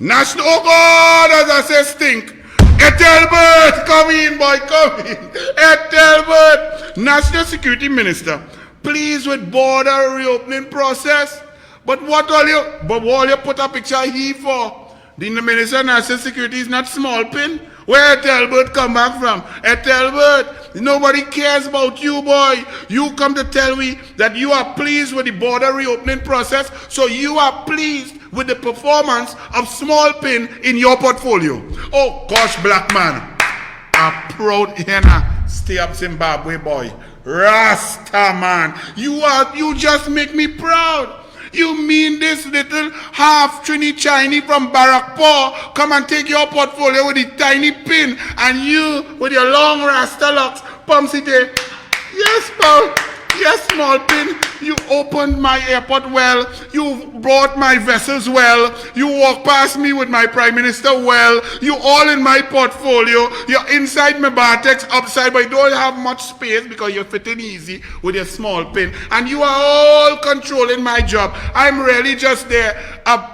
National, oh God, as I say, stink. Ethelbert, come in, boy, come in. Ethelbert, National Security Minister, pleased with border reopening process. But what all you put a picture here for? The Minister of National Security is not small pin. Where Ethelbert come back from? Ethelbert, nobody cares about you, boy. You come to tell me that you are pleased with the border reopening process, so you are pleased with the performance of small pin in your portfolio. Oh gosh, black man, a proud henna, stay up Zimbabwe, boy. Rasta man, you just make me proud. You mean this little half Trini Chinese from Barakpur come and take your portfolio with the tiny pin, and you with your long rasta locks, Pumsy Day. Yes, Paul. Yes, small pin. You opened my airport well. You brought my vessels well. You walked past me with my prime minister well. You all in my portfolio. You're inside my Bartex, upside, but you don't have much space because you're fitting easy with your small pin. And you are all controlling my job. I'm really just there, an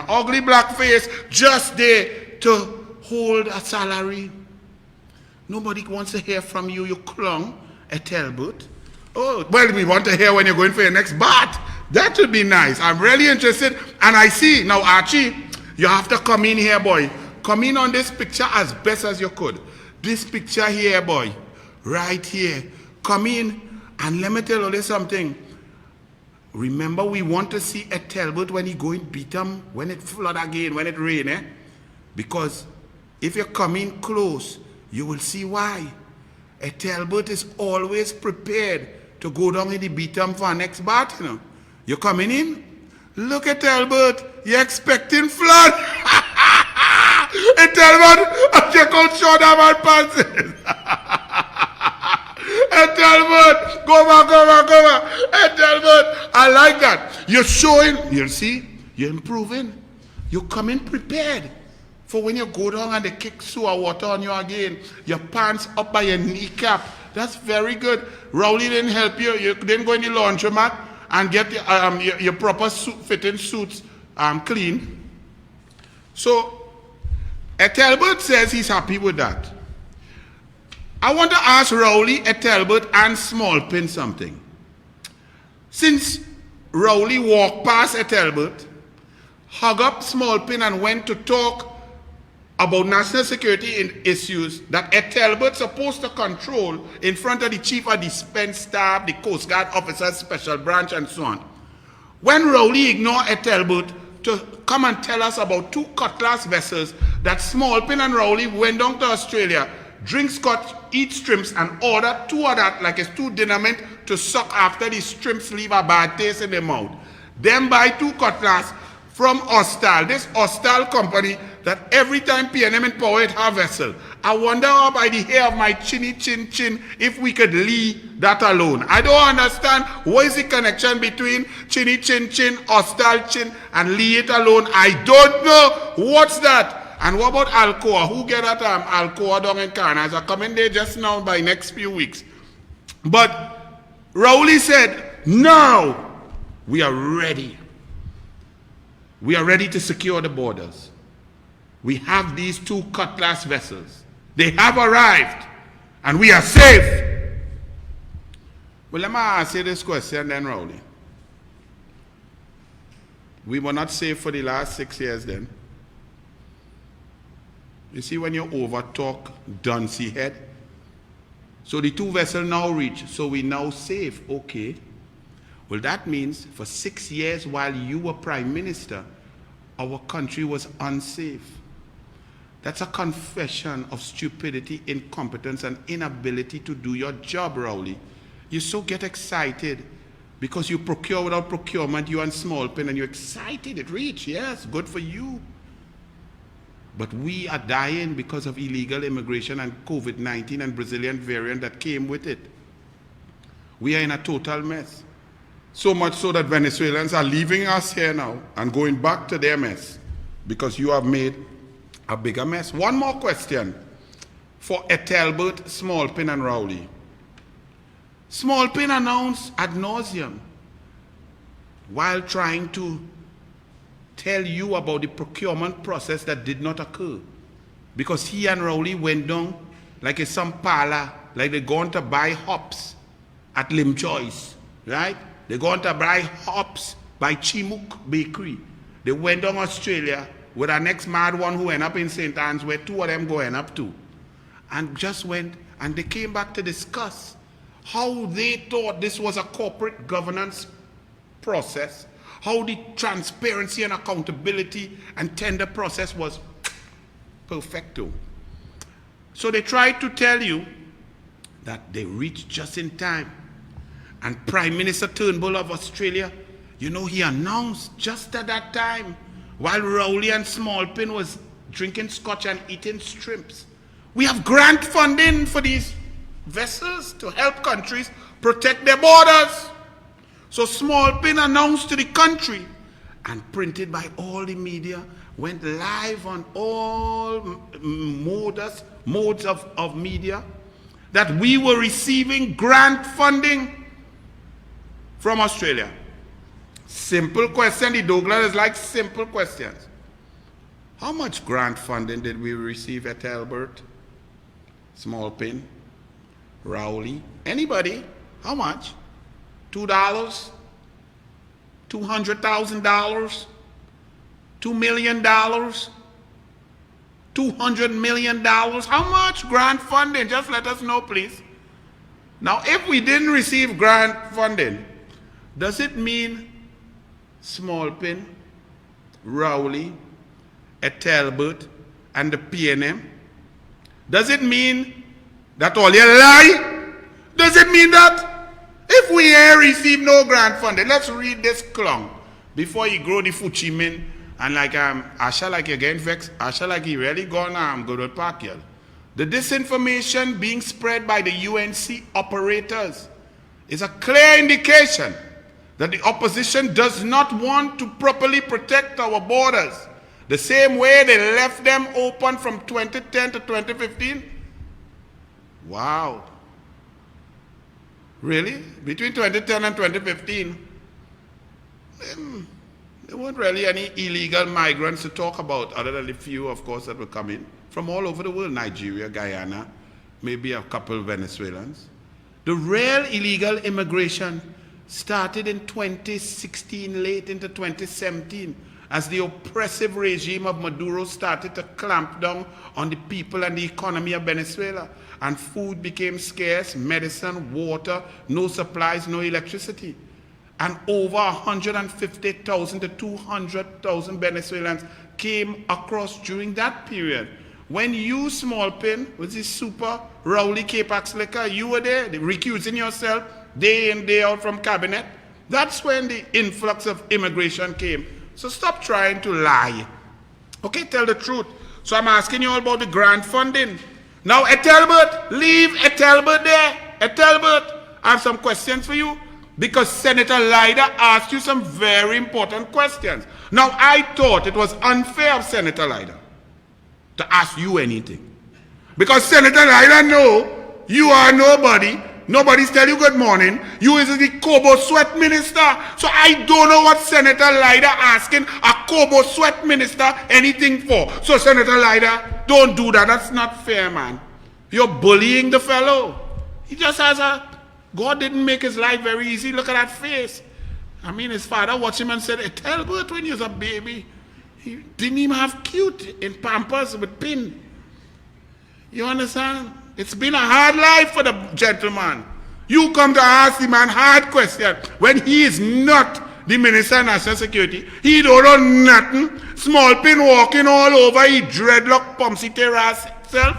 ugly black face, just there to hold a salary. Nobody wants to hear from you, you clung, Ethelbert. Oh, well, we want to hear when you're going for your next bath. That would be nice. I'm really interested. And I see, now Archie, you have to come in here, boy. Come in on this picture as best as you could. This picture here, boy, right here. Come in and let me tell you something. Remember, we want to see Ethelbert when he go and beat him, when it flood again, when it rain, eh? Because if you come in close, you will see why. Ethelbert is always prepared to go down in the beatum for our next bath, you know. You coming in? Look at Ethelbert. You're expecting flood. Ethelbert, check out shoulder man pants. Ethelbert, go back. Ethelbert, I like that. You're showing, you see, you're improving. You're coming prepared. For when you go down and they kick sewer water on you again, your pants up by your kneecap. That's very good. Rowley didn't help you. You didn't go in the laundromat and get your proper fitting suits clean. So, Ethelbert says he's happy with that. I want to ask Rowley, Ethelbert, and Smallpin something. Since Rowley walked past Ethelbert, hug up Smallpin and went to talk about national security issues that Ethelbert's supposed to control in front of the chief of defense staff, the Coast Guard officers, special branch, and so on. When Rowley ignored Ethelbert to come and tell us about 2 cutlass vessels that Smallpin and Rowley went down to Australia, drink scotch, eat shrimps, and order 2 of that like it's 2 dinner meant to suck after the shrimps leave a bad taste in their mouth. Then buy 2 cutlass from Hostal, this Hostal company that every time PNM in power it have vessel. I wonder how by the hair of my chinny chin if we could leave that alone. I don't understand what is the connection between chinny chin, Hostal chin, and leave it alone. I don't know. What's that? And what about Alcoa? Who get that Alcoa down in Carnas? I come in there just now by next few weeks. But Rowley said, now we are ready. We are ready to secure the borders. We have these 2 cutlass vessels. They have arrived, and we are safe. Well, let me ask you this question then, Rowley. We were not safe for the last 6 years then. You see when you over-talk, dunce head. So the 2 vessels now reach, so we now safe, okay. Well, that means for 6 years while you were prime minister, our country was unsafe. That's a confession of stupidity, incompetence, and inability to do your job, Rowley. You so get excited because you procure without procurement, you and Smallpin, and you're excited. It reached, yes, good for you. But we are dying because of illegal immigration and COVID-19 and Brazilian variant that came with it. We are in a total mess. So much so that Venezuelans are leaving us here now and going back to their mess because you have made a bigger mess. One more question for Ethelbert, Smallpin, and Rowley. Smallpin announced ad nauseum while trying to tell you about the procurement process that did not occur. Because he and Rowley went down like a some parlor, like they're going to buy hops at Lim Choice, right? They're going to buy hops by Chimuk Bakery. They went down Australia with our next mad one who went up in St. Anne's, where two of them going up to. And just went, and they came back to discuss how they thought this was a corporate governance process, how the transparency and accountability and tender process was perfecto. So they tried to tell you that they reached just in time. And Prime Minister Turnbull of Australia, you know, he announced just at that time, while Rowley and Smallpin was drinking scotch and eating shrimps, we have grant funding for these vessels to help countries protect their borders. So Smallpin announced to the country, and printed by all the media, went live on all modes of media, that we were receiving grant funding from Australia. Simple question. The Douglar is like simple questions. How much grant funding did we receive at Ethelbert? Smallpin? Rowley? Anybody? How much? $2? $200,000? $2 million? $200 million? How much grant funding? Just let us know, please. Now, if we didn't receive grant funding, does it mean Smallpin, Rowley, Ethelbert, and the PNM? Does it mean that all you lie? Does it mean that if we ain't receive no grant funding? Let's read this clown before you grow the Fuchimin and like Asha like you getting vexed. Asha like he really gonna go to park here. The disinformation being spread by the UNC operators is a clear indication that the opposition does not want to properly protect our borders the same way they left them open from 2010 to 2015. Wow. Really? Between 2010 and 2015, there weren't really any illegal migrants to talk about, other than the few, of course, that were coming from all over the world. Nigeria, Guyana, maybe a couple of Venezuelans. The real illegal immigration started in 2016, late into 2017, as the oppressive regime of Maduro started to clamp down on the people and the economy of Venezuela. And food became scarce, medicine, water, no supplies, no electricity. And over 150,000 to 200,000 Venezuelans came across during that period. When you, Smallpin, with this super Rowley Capax liquor, you were there, recusing yourself day in, day out from cabinet. That's when the influx of immigration came. So stop trying to lie. Okay, tell the truth. So I'm asking you all about the grant funding. Now, Ethelbert, leave Ethelbert there. Ethelbert, I have some questions for you, because Senator Leiter asked you some very important questions. Now, I thought it was unfair of Senator Leiter to ask you anything, because Senator Leiter know you are nobody. Nobody's tell you good morning. You is the Kobo Sweat Minister. So I don't know what Senator Leiter asking a Kobo Sweat Minister anything for. So Senator Leiter, don't do that. That's not fair, man. You're bullying the fellow. He just has God didn't make his life very easy. Look at that face. I mean, his father watched him and said, Ethelbert, when he was a baby, he didn't even have cute in Pampers with pin. You understand? It's been a hard life for the gentleman. You come to ask the man hard question when he is not the Minister of National Security. He don't know nothing. Smallpin walking all over, he dreadlock Pumpsy Terrace itself.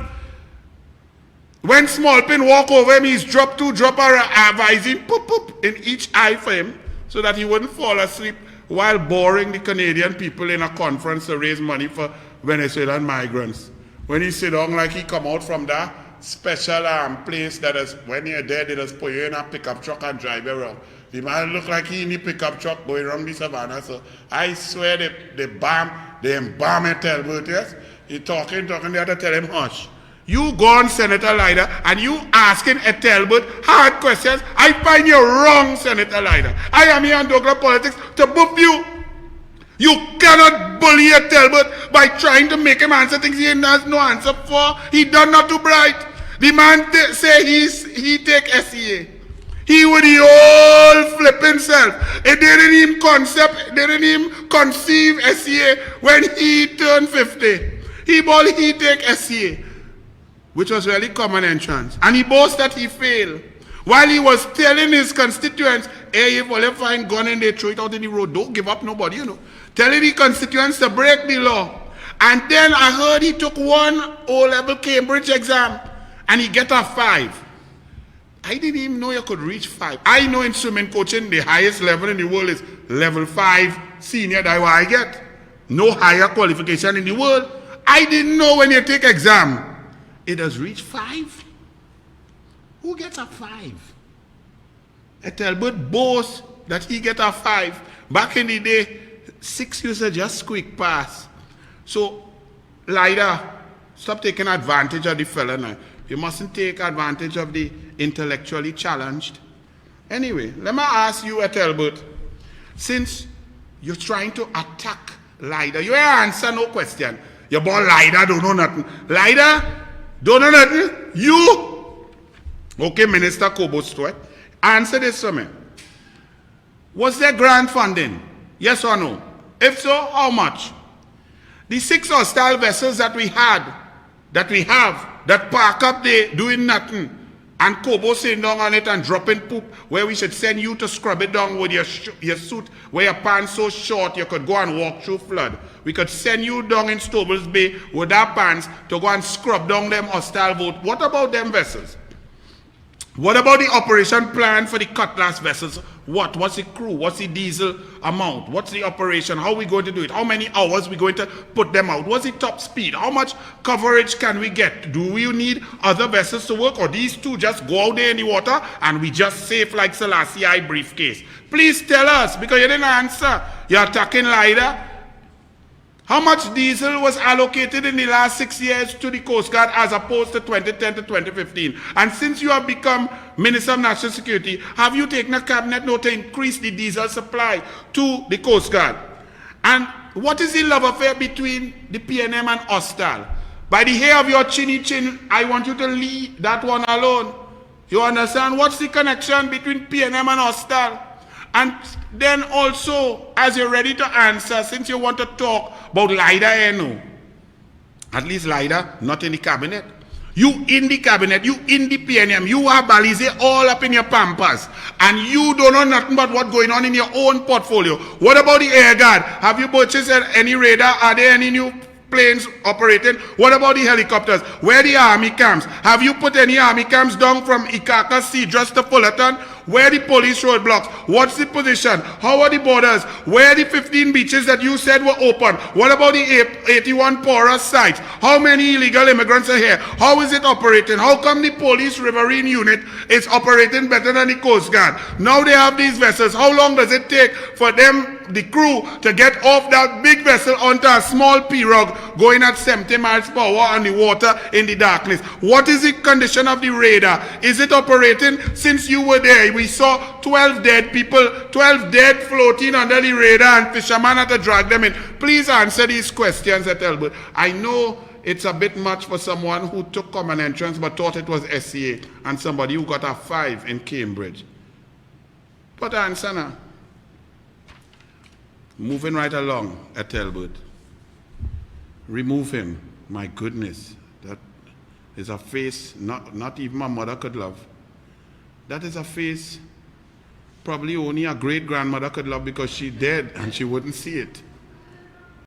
When Smallpin walk over him, he's dropped a visine poop poop in each eye for him so that he wouldn't fall asleep while boring the Canadian people in a conference to raise money for Venezuelan migrants. When he sit down like he come out from that special place that is, when you're there, they just put you in a pickup truck and drive you around. The man look like he in the pickup truck going around the savannah. So I swear they embalm Ethelbert, yes? He talking, they have to tell him hush. You go on, Senator Leiter, and you asking Ethelbert hard questions. I find you wrong, Senator Leiter. I am here on Douglar Politics to boop you. You cannot bully Ethelbert by trying to make him answer things he has no answer for. He done not too bright. The man say he take SEA. He would the whole flip himself. It didn't even conceive SEA when he turned 50. He take SEA, which was really common entrance. And he boasts that he failed. While he was telling his constituents, hey, if you find gun and they throw it out in the road, don't give up nobody, you know. Telling the constituents to break the law. And then I heard he took one O-level Cambridge exam and he get a 5. I didn't even know you could reach 5. I know in swimming coaching, the highest level in the world is level 5 senior. That's what I get. No higher qualification in the world. I didn't know when you take exam, it has reached 5. Who gets a 5? Ethelbert boasts that he get a 5. Back in the day, 6 used to just quick pass. So, Lida, stop taking advantage of the fella now. You mustn't take advantage of the intellectually challenged. Anyway, let me ask you, Ethelbert, since you're trying to attack Lida, you answer no question. Your boy Lida don't know nothing. Lida don't know nothing. You, okay, Minister Kobo Stewart, answer this for me. Was there grant funding? Yes or no? If so, how much? The 6 hostile vessels that we have, that park up there doing nothing, and Kobo sitting down on it and dropping poop, where we should send you to scrub it down with your suit, where your pants so short you could go and walk through flood. We could send you down in Stobles Bay with our pants to go and scrub down them hostile boat. What about them vessels? What about the operation plan for the cutlass vessels? What's the crew? What's the diesel amount? What's the operation? How are we going to do it? How many hours are we going to put them out? What's the top speed? How much coverage can we get? Do we need other vessels to work, or these two just go out there in the water and we just safe like Selassie I briefcase? Please tell us, because you didn't answer. You're attacking Lida. How much diesel was allocated in the last 6 years to the Coast Guard as opposed to 2010 to 2015? And since you have become Minister of National Security, have you taken a cabinet note to increase the diesel supply to the Coast Guard? And what is the love affair between the PNM and Hostal? By the hair of your chinny chin, I want you to leave that one alone. You understand? What's the connection between PNM and Hostal? And then also, as you're ready to answer, since you want to talk about Lida, at least Lida, not in the cabinet. You in the cabinet, you in the PNM, you have Balize all up in your pampas, and you don't know nothing about what's going on in your own portfolio. What about the Air Guard? Have you purchased any radar? Are there any new planes operating? What about the helicopters? Where the army camps? Have you put any army camps down from Ikaka, Cedros to Fullerton? Where the police roadblocks? What's the position? How are the borders? Where are the 15 beaches that you said were open? What about the 81 porous sites? How many illegal immigrants are here? How is it operating? How come the police riverine unit is operating better than the Coast Guard? Now they have these vessels. How long does it take for them, the crew, to get off that big vessel onto a small pirogue going at 70 miles per hour on the water in the darkness? What is the condition of the radar? Is it operating? Since you were there, we saw 12 dead people, 12 dead floating under the radar, and fishermen had to drag them in. Please answer these questions, Ethelbert. I know it's a bit much for someone who took common entrance but thought it was SCA, and somebody who got a 5 in Cambridge. But answer now. Moving right along, Ethelbert. Remove him. My goodness. That is a face not even my mother could love. That is a face probably only a great-grandmother could love, because she's dead and she wouldn't see it.